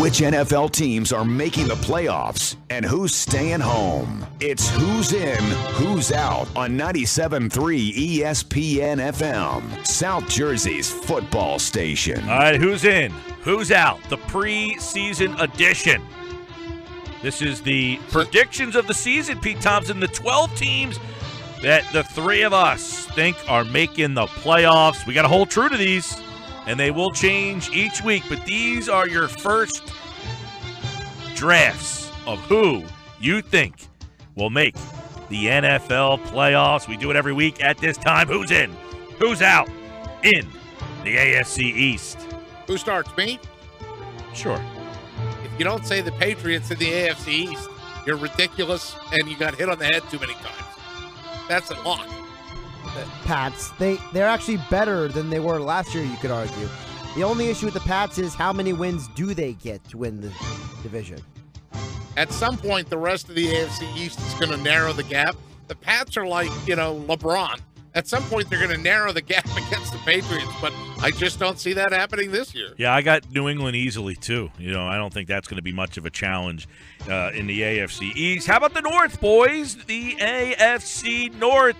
Which NFL teams are making the playoffs and who's staying home? It's Who's In, Who's Out on 97.3 ESPN FM, South Jersey's football station. All right, Who's In, Who's Out, the preseason edition. This is the predictions of the season, Pete Thompson, the 12 teams that the three of us think are making the playoffs. We got to hold true to these, and they will change each week, but these are your first drafts of who you think will make the NFL playoffs. We do it every week at this time. Who's in? Who's out in the AFC East? Who starts, me? Sure. If you don't say the Patriots in the AFC East, you're ridiculous, and you got hit on the head too many times. That's a lock. The Pats, they're actually better than they were last year, you could argue. The only issue with the Pats is how many wins do they get to win the division? At some point, the rest of the AFC East is going to narrow the gap. The Pats are like, LeBron. At some point, they're going to narrow the gap against the Patriots, but I just don't see that happening this year. Yeah, I got New England easily, too. I don't think that's going to be much of a challenge in the AFC East. How about the North, boys? The AFC North.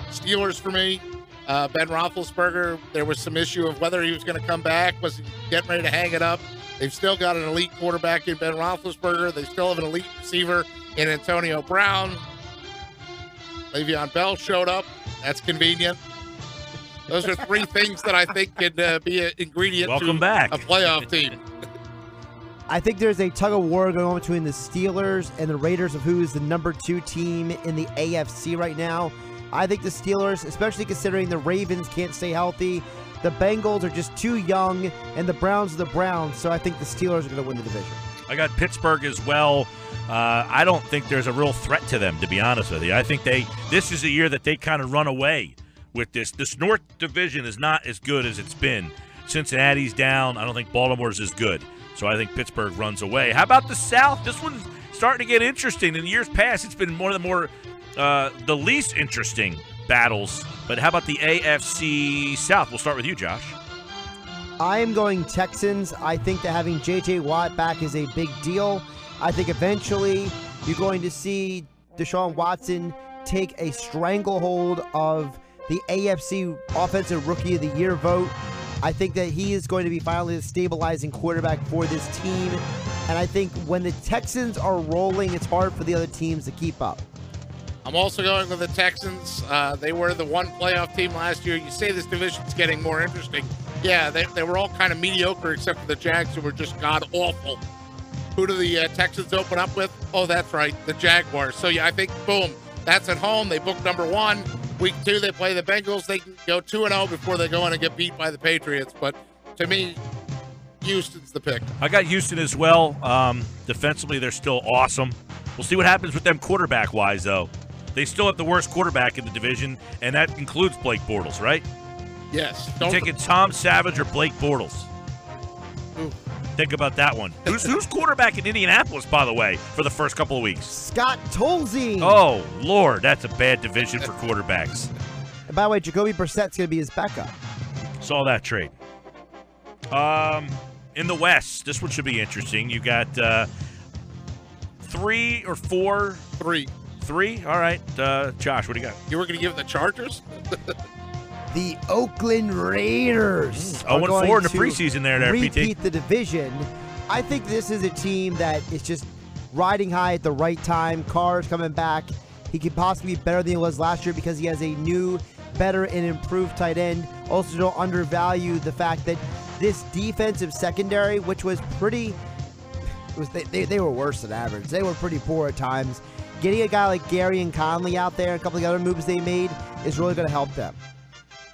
Steelers for me. Ben Roethlisberger, there was some issue of whether he was going to come back. Was he getting ready to hang it up? They've still got an elite quarterback in Ben Roethlisberger. They still have an elite receiver in Antonio Brown. Le'Veon Bell showed up. That's convenient. Those are three things that I think could be an ingredient to a playoff team. I think there's a tug of war going on between the Steelers and the Raiders of who is the number 2 team in the AFC right now. I think the Steelers, especially considering the Ravens can't stay healthy, the Bengals are just too young, and the Browns are the Browns, so I think the Steelers are going to win the division. I got Pittsburgh as well. I don't think there's a real threat to them, to be honest with you. I think this is a year that they kind of run away with this. This North division is not as good as it's been. Cincinnati's down. I don't think Baltimore's as good. So I think Pittsburgh runs away. How about the South? This one's starting to get interesting. In years past, it's been one of the least interesting battles. But how about the AFC South? We'll start with you, Josh. I am going Texans. I think that having J.J. Watt back is a big deal. I think eventually you're going to see Deshaun Watson take a stranglehold of the AFC Offensive Rookie of the Year vote. I think that he is going to be finally the stabilizing quarterback for this team. And I think when the Texans are rolling, it's hard for the other teams to keep up. I'm also going with the Texans. They were the one playoff team last year. You say this division's getting more interesting. Yeah, they were all kind of mediocre except for the Jags, who were just god-awful. Who do the Texans open up with? Oh, that's right, the Jaguars. So, yeah, I think, boom, that's at home. They booked number 1. Week 2, they play the Bengals. They can go 2-0 before they go in and get beat by the Patriots. But to me, Houston's the pick. I got Houston as well. Defensively, they're still awesome. We'll see what happens with them quarterback-wise, though. They still have the worst quarterback in the division, and that includes Blake Bortles, right? Yes. You're taking Tom Savage or Blake Bortles? Ooh. Think about that one. Who's quarterback in Indianapolis, by the way, for the first couple of weeks? Scott Tolzien. Oh, Lord, that's a bad division for quarterbacks. And by the way, Jacoby Brissett's going to be his backup. Saw that trade. In the West, this one should be interesting. You got 3 or 4? 3. 3? All right. Josh, what do you got? You were going to give the Chargers? The Oakland Raiders 0-4 in the preseason there, repeat PT. the division. I think this is a team that is just riding high at the right time. Carr's coming back. He could possibly be better than he was last year because he has a new, better, and improved tight end. Also, don't undervalue the fact that this defensive secondary, which was pretty, they were worse than average. They were pretty poor at times. Getting a guy like Gary and Conley out there, and a couple of the other moves they made, is really going to help them.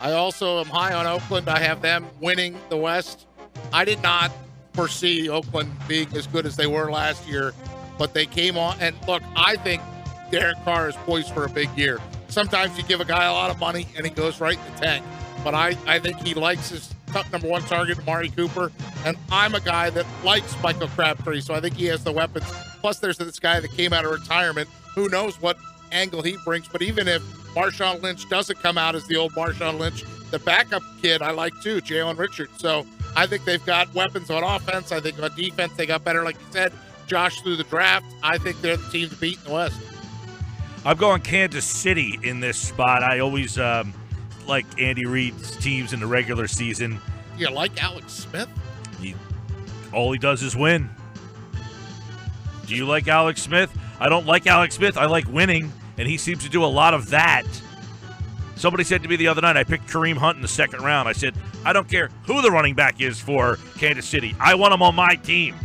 I also am high on Oakland. I have them winning the West. I did not foresee Oakland being as good as they were last year, but they came on. And look, I think Derek Carr is poised for a big year. Sometimes you give a guy a lot of money and he goes right in the tank. But I think he likes his number 1 target, Amari Cooper. And I'm a guy that likes Michael Crabtree, so I think he has the weapons. Plus, there's this guy that came out of retirement. Who knows what angle he brings? But even if Marshawn Lynch doesn't come out as the old Marshawn Lynch, the backup kid I like too, Jalen Richards. So I think they've got weapons on offense. I think on defense they got better, like you said. Josh through the draft. I think they're the team to beat in the West. I'm going Kansas City in this spot. I always like Andy Reid's teams in the regular season. You like Alex Smith? All he does is win. Do you like Alex Smith? I don't like Alex Smith. I like winning, and he seems to do a lot of that. Somebody said to me the other night, I picked Kareem Hunt in the second round. I said, I don't care who the running back is for Kansas City. I want him on my team.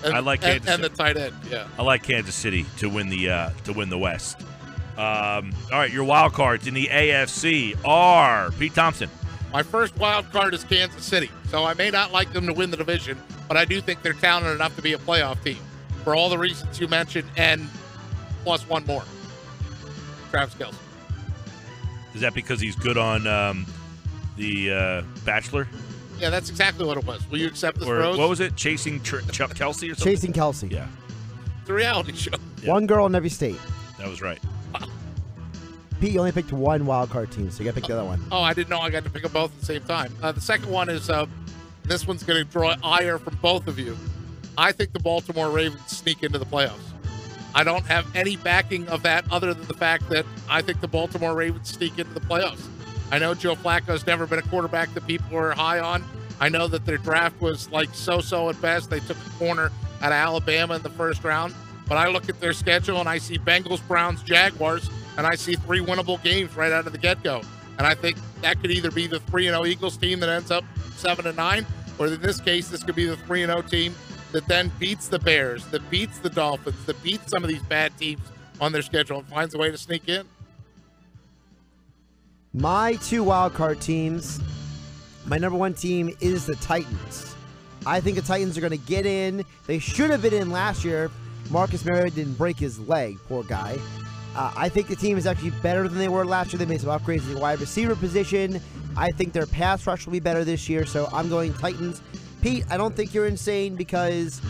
I like Kansas City. And the tight end, yeah. I like Kansas City to win the West. All right, your wild cards in the AFC are Pete Thompson. My first wild card is Kansas City, so I may not like them to win the division, but I do think they're talented enough to be a playoff team for all the reasons you mentioned, and plus one more. Travis Kelce. Is that because he's good on the Bachelor? Yeah, that's exactly what it was. Will you accept this rose? What was it? Chasing Kelsey or something? Chasing Kelsey. Yeah. It's a reality show. Yeah. One girl in every state. That was right. Wow. Pete, you only picked one wild card team, so you got to pick the other one. Oh, I didn't know I got to pick them both at the same time. The second one is, this one's going to draw ire from both of you. I think the Baltimore Ravens sneak into the playoffs. I don't have any backing of that other than the fact that I think the Baltimore Ravens sneak into the playoffs. I know Joe Flacco's never been a quarterback that people are high on. I know that their draft was like so-so at best. They took a corner out of Alabama in the first round. But I look at their schedule and I see Bengals, Browns, Jaguars, and I see 3 winnable games right out of the get-go. And I think that could either be the 3-0 Eagles team that ends up 7-9, or in this case, this could be the 3-0 team that then beats the Bears, that beats the Dolphins, that beats some of these bad teams on their schedule and finds a way to sneak in. My 2 wild card teams, my number 1 team is the Titans. I think the Titans are going to get in. They should have been in last year. Marcus Mariota didn't break his leg, poor guy. I think the team is actually better than they were last year. They made some upgrades in the wide receiver position. I think their pass rush will be better this year, so I'm going Titans. Pete, I don't think you're insane because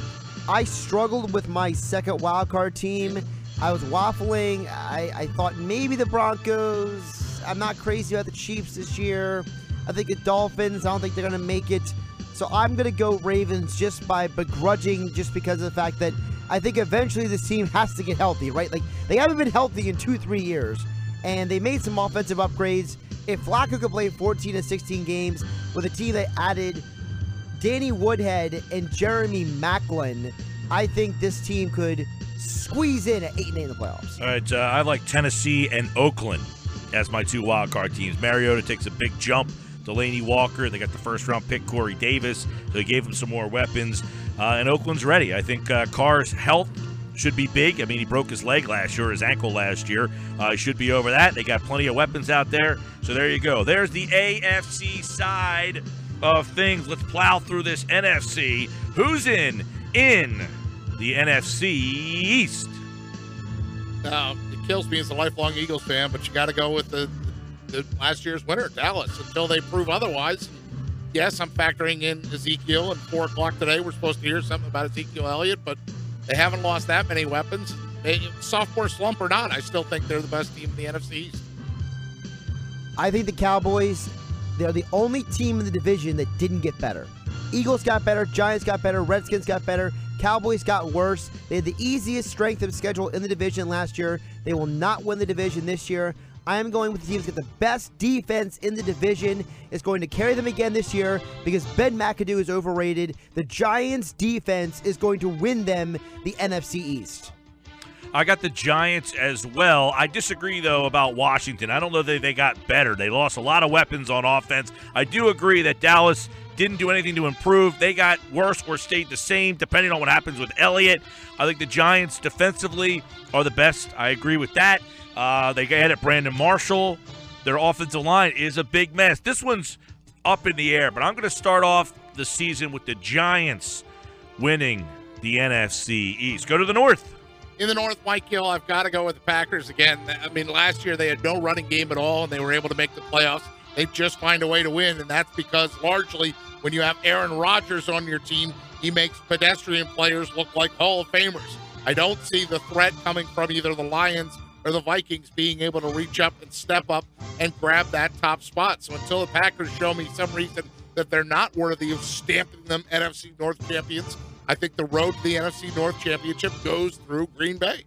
I struggled with my second wild card team. I was waffling. I thought maybe the Broncos. I'm not crazy about the Chiefs this year. I think the Dolphins, I don't think they're going to make it. So I'm going to go Ravens just by begrudging, just because of the fact that I think eventually this team has to get healthy, right? Like, they haven't been healthy in 2-3 years, and they made some offensive upgrades. If Flacco could play 14 and 16 games with a team that added Danny Woodhead and Jeremy Maclin, I think this team could squeeze in at 8-8 in the playoffs. All right, I like Tennessee and Oakland as my 2 wildcard teams. Mariota takes a big jump. Delaney Walker, they got the first-round pick, Corey Davis. So they gave him some more weapons. And Oakland's ready. I think Carr's health should be big. I mean, he broke his leg last year, his ankle last year. He should be over that. They got plenty of weapons out there. So there you go. There's the AFC side of things. Let's plow through this NFC. Who's in the NFC East? It kills me as a lifelong Eagles fan, but you got to go with the last year's winner, Dallas, until they prove otherwise. Yes, I'm factoring in Ezekiel, and 4 o'clock today we're supposed to hear something about Ezekiel Elliott, but they haven't lost that many weapons. Sophomore slump or not, I still think they're the best team in the NFC East. I think the Cowboys, they're the only team in the division that didn't get better. Eagles got better, Giants got better, Redskins got better, Cowboys got worse. They had the easiest strength of schedule in the division last year. They will not win the division this year. I am going with the teams that get the best defense in the division. It's going to carry them again this year because Ben McAdoo is overrated. The Giants' defense is going to win them the NFC East. I got the Giants as well. I disagree, though, about Washington. I don't know that they got better. They lost a lot of weapons on offense. I do agree that Dallas didn't do anything to improve. They got worse or stayed the same, depending on what happens with Elliott. I think the Giants defensively are the best. I agree with that. They added Brandon Marshall. Their offensive line is a big mess. This one's up in the air, but I'm going to start off the season with the Giants winning the NFC East. Go to the North. In the North, Mike Gill, I've got to go with the Packers again. I mean, last year they had no running game at all, and they were able to make the playoffs. They just find a way to win, and that's because largely when you have Aaron Rodgers on your team, he makes pedestrian players look like Hall of Famers. I don't see the threat coming from either the Lions or the Vikings being able to reach up and step up and grab that top spot. So until the Packers show me some reason that they're not worthy of stamping them NFC North champions. I think the road to the NFC North championship goes through Green Bay.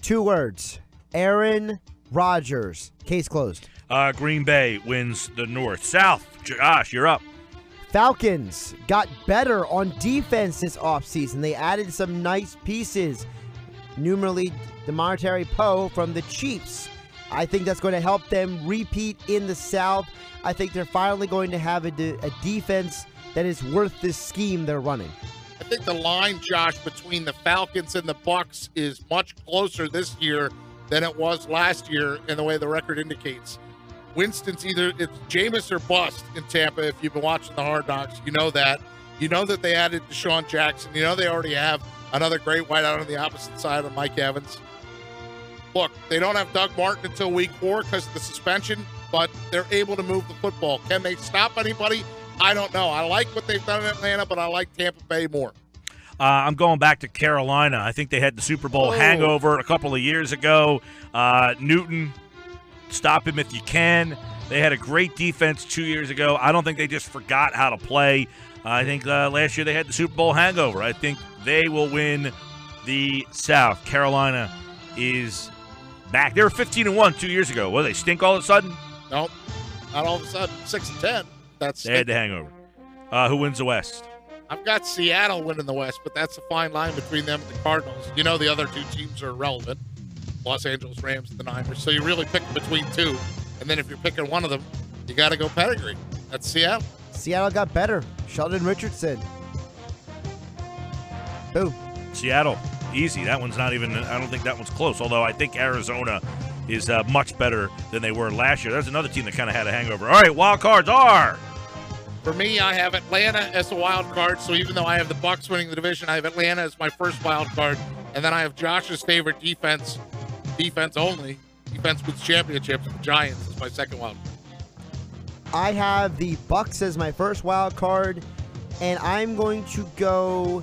2 words. Aaron Rodgers. Case closed. Green Bay wins the North. South, Josh, you're up. Falcons got better on defense this offseason. They added some nice pieces. Numerally, Demontre Poe from the Chiefs. I think that's going to help them repeat in the South. I think they're finally going to have a defense that is worth this scheme they're running. I think the line, Josh, between the Falcons and the Bucs is much closer this year than it was last year in the way the record indicates. Winston's either it's Jameis or bust in Tampa. If you've been watching the Hard Knocks, you know that. You know that they added Deshaun Jackson. You know they already have another great wideout on the opposite side of Mike Evans. Look, they don't have Doug Martin until week 4 because of the suspension, but they're able to move the football. Can they stop anybody? I don't know. I like what they've done in Atlanta, but I like Tampa Bay more. I'm going back to Carolina. I think they had the Super Bowl hangover a couple of years ago. Newton, stop him if you can. They had a great defense 2 years ago. I don't think they just forgot how to play. I think last year they had the Super Bowl hangover. I think they will win the South. Carolina is back. They were 15-1 2 years ago. Well, they stink all of a sudden? Nope, not all of a sudden. 6-10. They had the hangover. Who wins the West? I've got Seattle winning the West, but that's a fine line between them and the Cardinals. You know the other 2 teams are irrelevant. Los Angeles Rams and the Niners. So you really pick between 2. And then if you're picking one of them, you got to go pedigree. That's Seattle. Seattle got better. Sheldon Richardson. Boom. Seattle. Easy. That one's not even, I don't think that one's close. Although I think Arizona is much better than they were last year. There's another team that kind of had a hangover. All right, wild cards are. For me, I have Atlanta as a wild card. So even though I have the Bucs winning the division, I have Atlanta as my first wild card. And then I have Josh's favorite defense only. Defense wins championships. The Giants is my second wild card. I have the Bucs as my first wild card, and I'm going to go.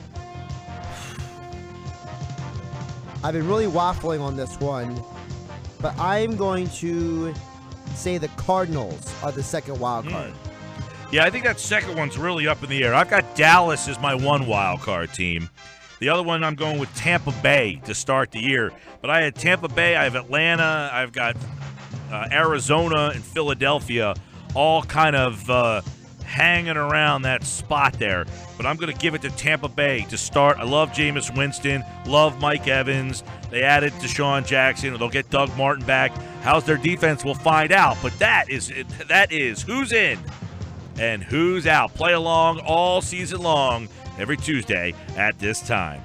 I've been really waffling on this one, but I'm going to say the Cardinals are the second wild card. Yeah, I think that second one's really up in the air. I've got Dallas as my one wild card team. The other one, I'm going with Tampa Bay to start the year. But I had Tampa Bay, I have Atlanta, I've got Arizona and Philadelphia all kind of hanging around that spot there. But I'm going to give it to Tampa Bay to start. I love Jameis Winston, love Mike Evans. They added Deshaun Jackson. They'll get Doug Martin back. How's their defense? We'll find out. But that is who's in and who's out. Play along all season long every Tuesday at this time.